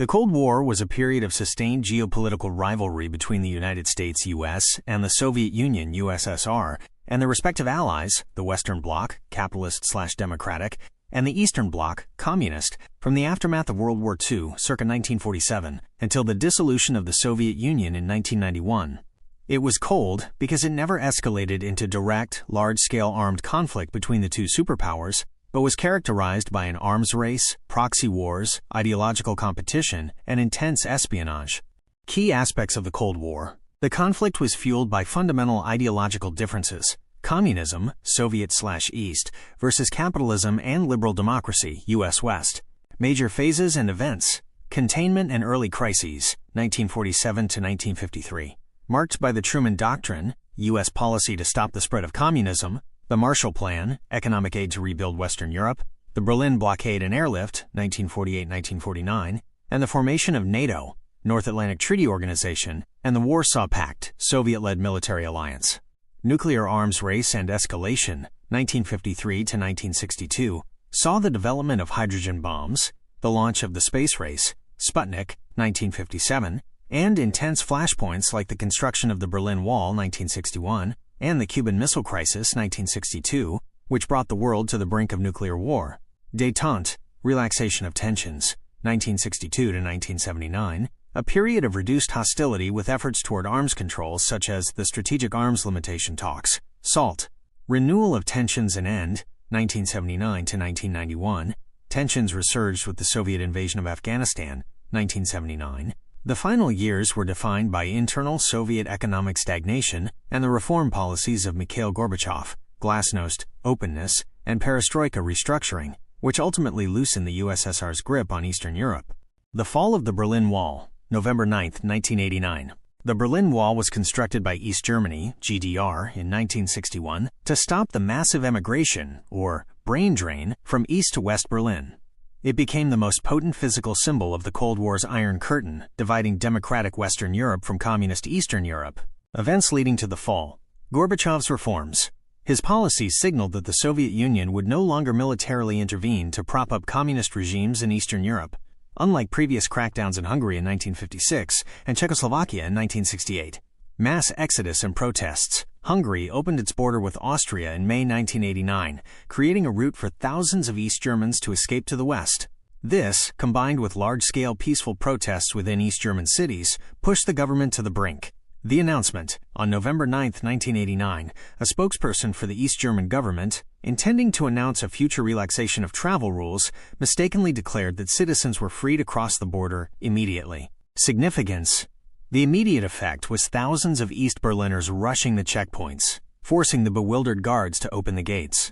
The Cold War was a period of sustained geopolitical rivalry between the United States (US) and the Soviet Union (USSR) and their respective allies, the Western Bloc, capitalist/democratic, and the Eastern Bloc, communist, from the aftermath of World War II, circa 1947, until the dissolution of the Soviet Union in 1991. It was cold because it never escalated into direct, large-scale armed conflict between the two superpowers, but was characterized by an arms race, proxy wars, ideological competition, and intense espionage. Key aspects of the Cold War. The conflict was fueled by fundamental ideological differences: communism, Soviet/East, versus capitalism and liberal democracy, US-West. Major phases and events. Containment and early crises, 1947 to 1953. Marked by the Truman Doctrine, U.S. policy to stop the spread of communism, the Marshall Plan, economic aid to rebuild Western Europe, the Berlin Blockade and Airlift, 1948-1949, and the formation of NATO, North Atlantic Treaty Organization, and the Warsaw Pact, Soviet-led military alliance. Nuclear arms race and escalation, 1953 to 1962, saw the development of hydrogen bombs, the launch of the space race, Sputnik, 1957, and intense flashpoints like the construction of the Berlin Wall, 1961, and the Cuban Missile Crisis, 1962, which brought the world to the brink of nuclear war. Détente, relaxation of tensions, 1962 to 1979, a period of reduced hostility with efforts toward arms control such as the Strategic Arms Limitation Talks, SALT. Renewal of tensions and end, 1979 to 1991, tensions resurged with the Soviet invasion of Afghanistan, 1979. The final years were defined by internal Soviet economic stagnation and the reform policies of Mikhail Gorbachev, glasnost, openness, and perestroika restructuring, which ultimately loosened the USSR's grip on Eastern Europe. The fall of the Berlin Wall, November 9, 1989. The Berlin Wall was constructed by East Germany, GDR, in 1961 to stop the massive emigration, or brain drain, from East to West Berlin. It became the most potent physical symbol of the Cold War's Iron Curtain, dividing democratic Western Europe from communist Eastern Europe. Events leading to the fall. Gorbachev's reforms. His policies signaled that the Soviet Union would no longer militarily intervene to prop up communist regimes in Eastern Europe, unlike previous crackdowns in Hungary in 1956 and Czechoslovakia in 1968. Mass exodus and protests. Hungary opened its border with Austria in May 1989, creating a route for thousands of East Germans to escape to the West. This, combined with large-scale peaceful protests within East German cities, pushed the government to the brink. The announcement. On November 9, 1989, a spokesperson for the East German government, intending to announce a future relaxation of travel rules, mistakenly declared that citizens were free to cross the border immediately. Significance. The immediate effect was thousands of East Berliners rushing the checkpoints, forcing the bewildered guards to open the gates.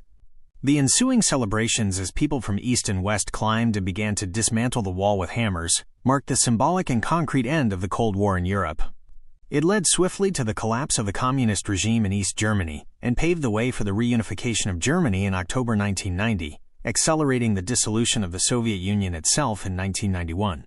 The ensuing celebrations as people from East and West climbed and began to dismantle the wall with hammers marked the symbolic and concrete end of the Cold War in Europe. It led swiftly to the collapse of the communist regime in East Germany and paved the way for the reunification of Germany in October 1990, accelerating the dissolution of the Soviet Union itself in 1991.